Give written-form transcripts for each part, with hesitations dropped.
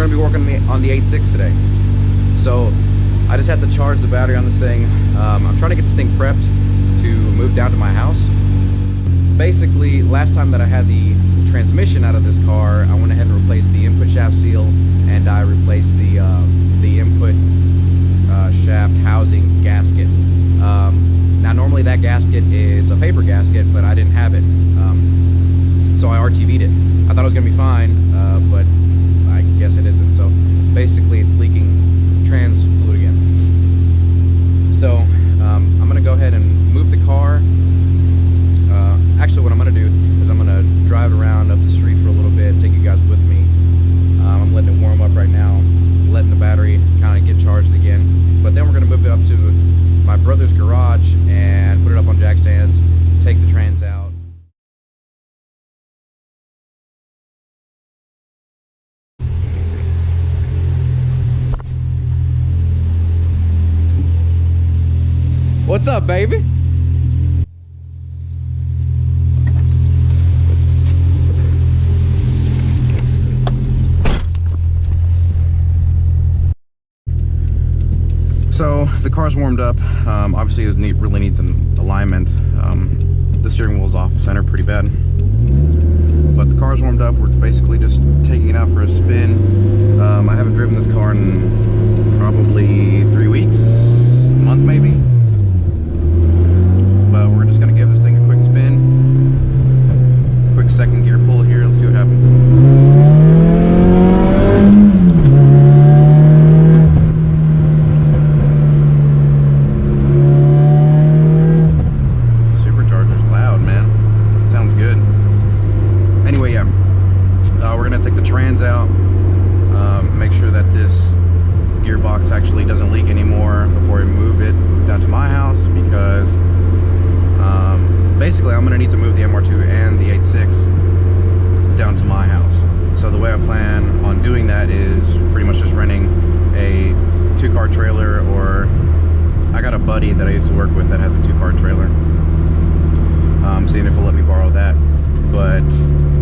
we're gonna be working on the 86 today. So I just had to charge the battery on this thing. I'm trying to get this thing prepped to move down to my house. Basically, last time that I had the transmission out of this car, I went ahead and replaced the input shaft seal, and I replaced the input shaft housing gasket. Now normally that gasket is a paper gasket, but I didn't have it, so I RTV'd it. I thought it was gonna be fine, but I guess it isn't. So basically it's leaking trans fluid again. So I'm gonna go ahead and move the car. Actually, what I'm gonna do is I'm gonna drive around up the street for a little bit, take you guys with me. I'm letting it warm up right now, letting the battery kind of get charged again. But then we're gonna move it up to my brother's garage and put it up on jack stands, take the trans out. What's up, baby? So the car's warmed up. Obviously it really needs an alignment. The steering wheel's off center pretty bad. But the car's warmed up. We're basically just taking it out for a spin. I haven't driven this car in probably 3 weeks, a month maybe. But we're just gonna give this thing a quick spin. Quick second gear pull here and see what happens. Out, make sure that this gearbox actually doesn't leak anymore before we move it down to my house, because basically I'm going to need to move the MR2 and the 86 down to my house. So the way I plan on doing that is pretty much just renting a 2-car trailer, or I got a buddy that I used to work with that has a 2-car trailer, seeing if he'll let me borrow that. But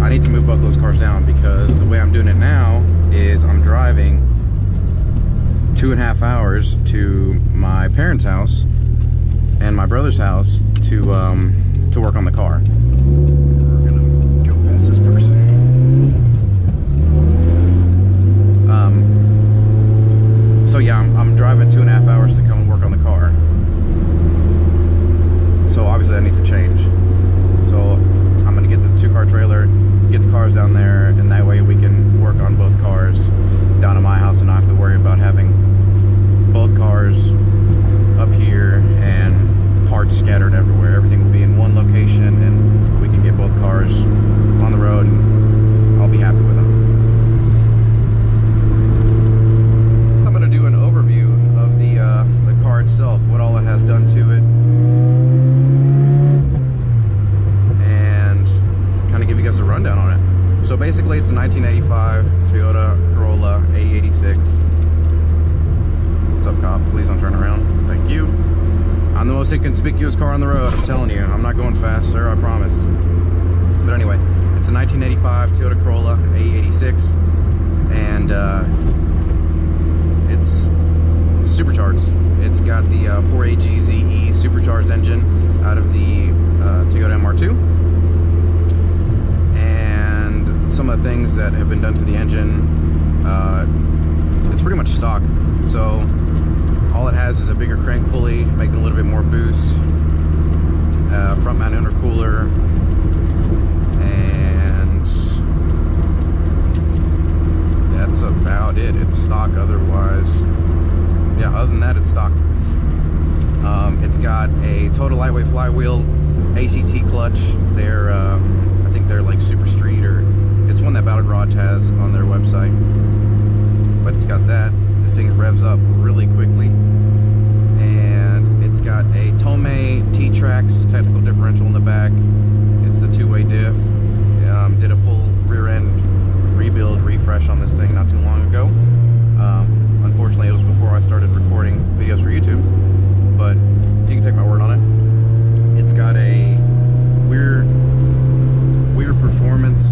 I need to move both those cars down, because the way I'm doing it now is I'm driving 2.5 hours to my parents' house and my brother's house to work on the car. We're gonna go past this person. So yeah, I'm driving 2.5 hours to come and work on the car. So obviously that needs to change. So I'm gonna get the 2-car trailer, get the cars down there, and that way we can work on both cars down to my house and not have to worry about having both cars up here and parts scattered everywhere. Everything will be in one location and we can get both cars on the road and I'll be happy with them. I'm gonna do an overview of the car itself, what all it has done to it, give you guys a rundown on it. So basically it's a 1985 Toyota Corolla AE86. What's up, cop? Please don't turn around. Thank you. I'm the most inconspicuous car on the road, I'm telling you. I'm not going fast, sir, I promise. But anyway, it's a 1985 Toyota Corolla AE86, and it's supercharged. It's got the 4AGZE supercharged engine out of the Toyota MR2. Some of the things that have been done to the engine, it's pretty much stock. So all it has is a bigger crank pulley, making a little bit more boost, front mount intercooler, and that's about it. It's stock otherwise. Yeah, other than that, it's stock. It's got a total lightweight flywheel, ACT clutch. They're I think they're like Super Street, or it's one that Battle Garage has on their website. But it's got that. This thing revs up really quickly. And it's got a Tomei T-Trax technical differential in the back. It's the 2-way diff. Did a full rear end rebuild refresh on this thing not too long ago. Unfortunately, it was before I started recording videos for YouTube, but you can take my word on it. It's got a weird performance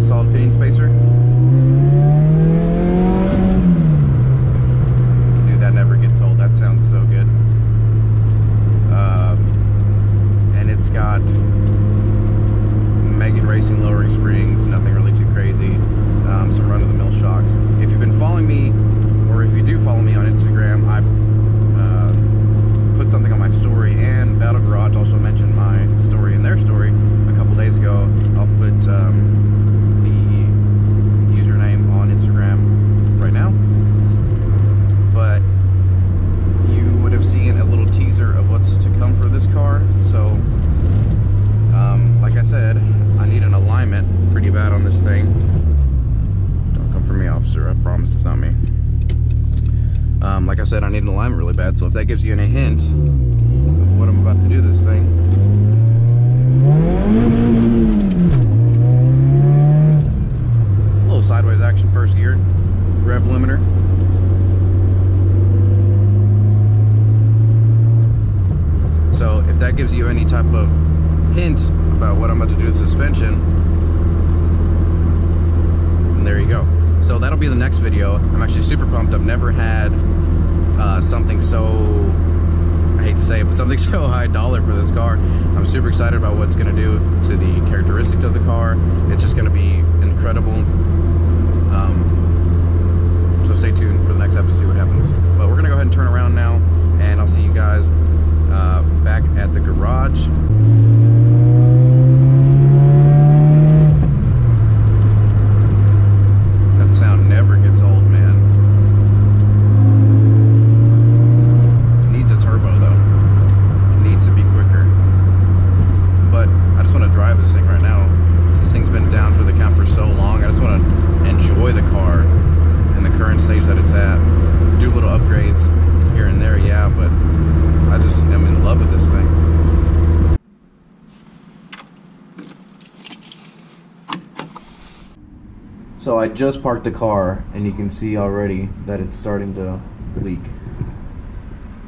solid pinion spacer. said, I need an alignment really bad, so if that gives you any hint of what I'm about to do to this thing. A little sideways action first gear, rev limiter. So if that gives you any type of hint about what I'm about to do to the suspension, then there you go. So that'll be the next video. I'm actually super pumped. I've never had something so, I hate to say it, but something so high dollar for this car. I'm super excited about what it's going to do to the characteristics of the car. It's just going to be incredible. So stay tuned for the next episode to see what happens. But we're going to go ahead and turn around now, and I'll see you guys back at the garage. That sound never gets old, man. Needs a turbo though. It needs to be quicker. But I just want to drive this thing right now. This thing's been down for the count for so long. I just want to enjoy the car in the current stage that it's at. Do little upgrades here and there, yeah, but I just am in love with this thing. So I just parked the car, and you can see already that it's starting to leak.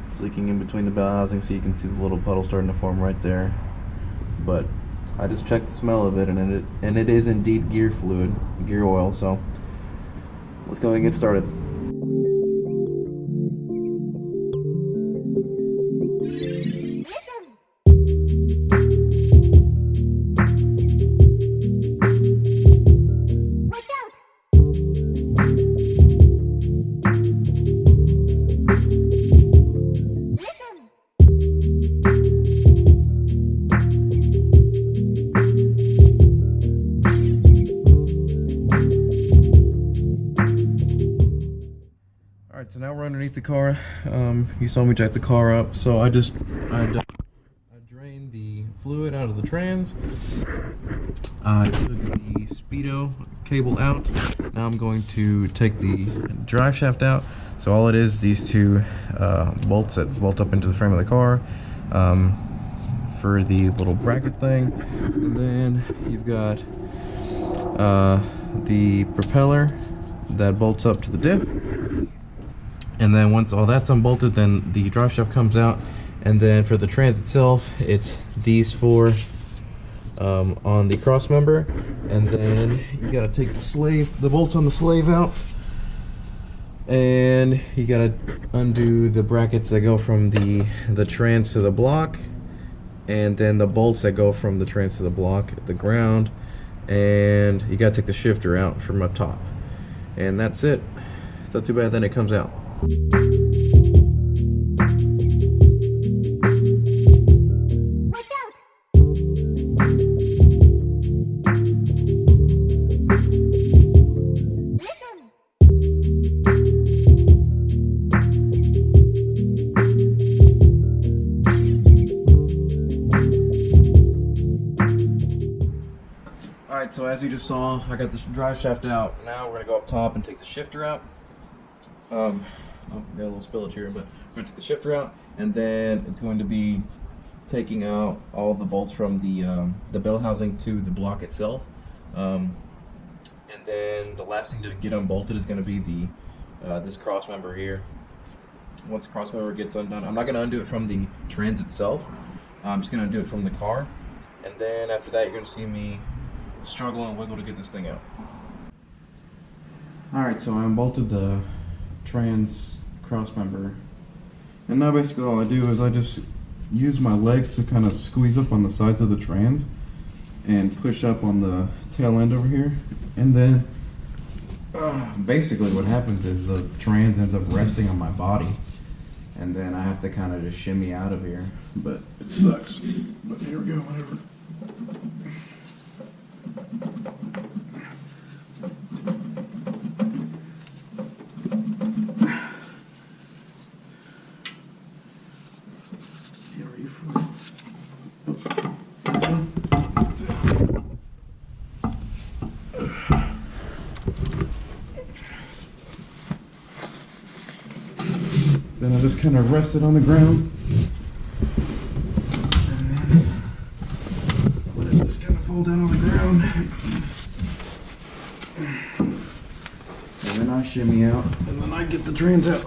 It's leaking in between the bell housing, so you can see the little puddle starting to form right there. But I just checked the smell of it, and it is indeed gear fluid, gear oil. So let's go ahead and get started. So now we're underneath the car. You saw me jack the car up. So I drained the fluid out of the trans. I took the speedo cable out. Now I'm going to take the drive shaft out. So all it is, these two bolts that bolt up into the frame of the car for the little bracket thing. And then you've got the propeller that bolts up to the diff. And then once all that's unbolted, then the drive shaft comes out. And then for the trans itself, it's these four on the cross member. And then you gotta take the bolts on the slave out. And you gotta undo the brackets that go from the trans to the block. And then the bolts that go from the trans to the block, the ground. And you gotta take the shifter out from up top. And that's it. It's not too bad, then it comes out. Alright, so as you just saw, I got the drive shaft out. Now we're going to go up top and take the shifter out. Oh, got a little spillage here, but we're going to take the shifter out, and then it's going to be taking out all the bolts from the bell housing to the block itself. And then the last thing to get unbolted is going to be this cross member here. Once the cross member gets undone, I'm not going to undo it from the trans itself. I'm just going to undo it from the car. And then after that, you're going to see me struggle and wiggle to get this thing out. Alright, so I unbolted the trans cross member, and now basically all I do is I just use my legs to kind of squeeze up on the sides of the trans and push up on the tail end over here, and then basically what happens is the trans ends up resting on my body, and then I have to kind of just shimmy out of here, but it sucks. But here we go, whatever. then I just kind of rest it on the ground. And then let it just kind of fall down on the ground. And then I shimmy out, and then I get the trans out.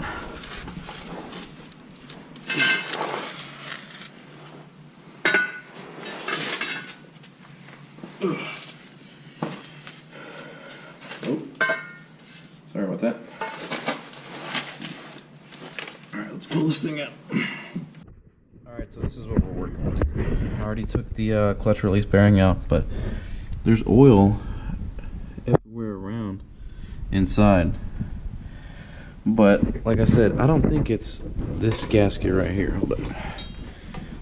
Sorry about that. Alright, let's pull this thing out. Alright, so this is what we're working with. I already took the clutch release bearing out, but there's oil everywhere around inside. But like I said, I don't think it's this gasket right here. Hold up.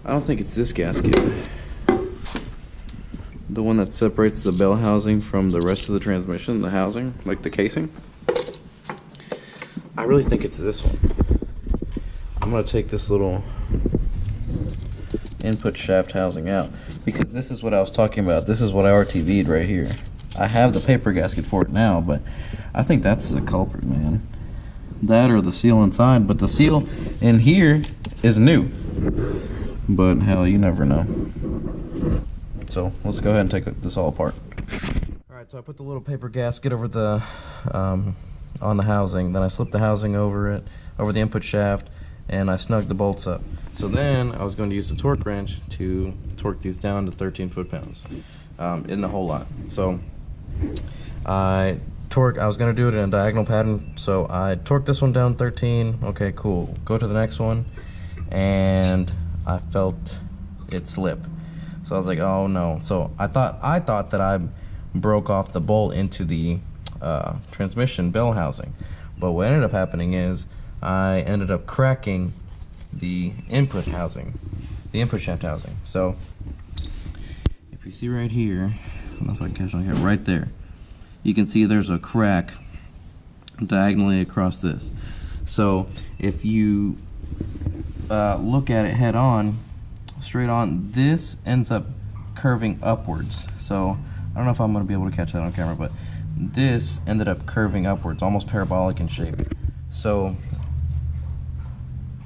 I don't think it's this gasket. The one that separates the bell housing from the rest of the transmission, the housing, like the casing. I really think it's this one. I'm gonna take this little input shaft housing out because this is what I was talking about. This is what I RTV'd right here. I have the paper gasket for it now, but I think that's the culprit, man. That or the seal inside, but the seal in here is new. But hell, you never know. So let's go ahead and take this all apart. Alright, so I put the little paper gasket over the on the housing, then I slipped the housing over it, over the input shaft, and I snugged the bolts up. So then I was going to use the torque wrench to torque these down to 13 foot-pounds in the whole lot. So I was going to do it in a diagonal pattern, so I torqued this one down 13. Okay, cool. Go to the next one, and I felt it slip. So I was like, oh no. So I thought that I broke off the bolt into the transmission bell housing, but what ended up happening is I ended up cracking the input housing, the input shaft housing. So if you see right here, I don't know if I can catch on here, right there, you can see there's a crack diagonally across this. So if you look at it head on, straight on, this ends up curving upwards. So I don't know if I'm going to be able to catch that on camera, but this ended up curving upwards, almost parabolic in shape. So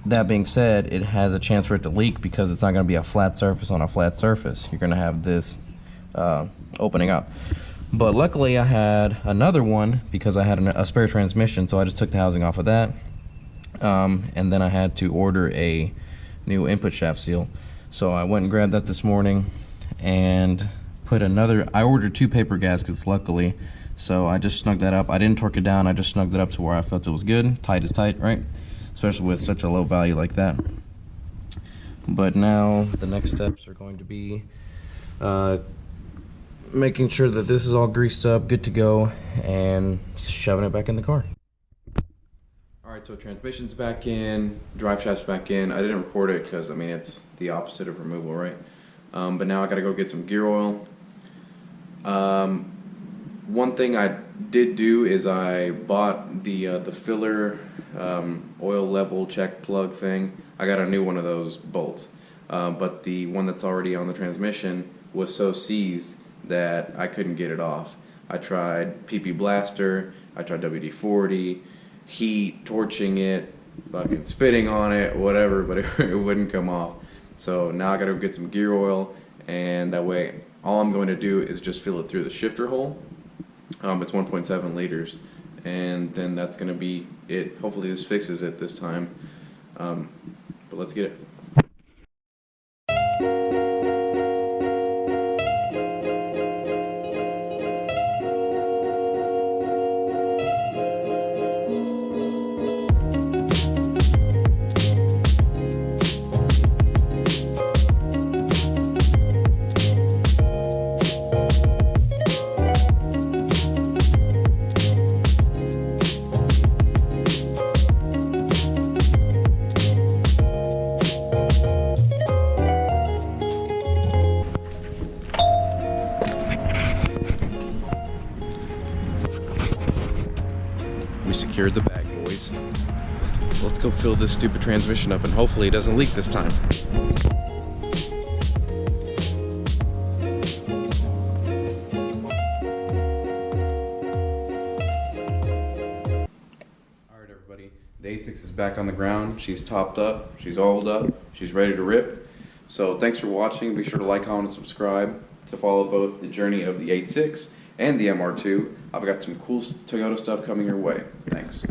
that being said, it has a chance for it to leak because it's not going to be a flat surface on a flat surface. You're going to have this opening up. But luckily I had another one because I had a spare transmission, so I just took the housing off of that. And then I had to order a new input shaft seal. So I went and grabbed that this morning and put another, I ordered 2 paper gaskets luckily, so I just snugged that up. I didn't torque it down, I just snugged it up to where I felt it was good. Tight is tight, right? Especially with such a low value like that. But now the next steps are going to be making sure that this is all greased up, good to go, and shoving it back in the car. Alright, so transmission's back in, drive shaft's back in. I didn't record it because, I mean, it's the opposite of removal, right? But now I gotta go get some gear oil. One thing I did do is I bought the filler oil level check plug thing. I got a new one of those bolts, but the one that's already on the transmission was so seized that I couldn't get it off. I tried PP Blaster, I tried WD-40, heat, torching it, fucking spitting on it, whatever, but it wouldn't come off. So now I gotta get some gear oil, and that way all I'm going to do is just fill it through the shifter hole. It's 1.7 liters, and then that's gonna be it. Hopefully this fixes it this time, but let's get it. We secured the bag, boys. Let's go fill this stupid transmission up and hopefully it doesn't leak this time. Alright everybody, day 86 is back on the ground. She's topped up, she's oiled up, she's ready to rip. So thanks for watching. Be sure to like, comment, and subscribe to follow both the journey of the 86 and the MR2. I've got some cool Toyota stuff coming your way. Thanks.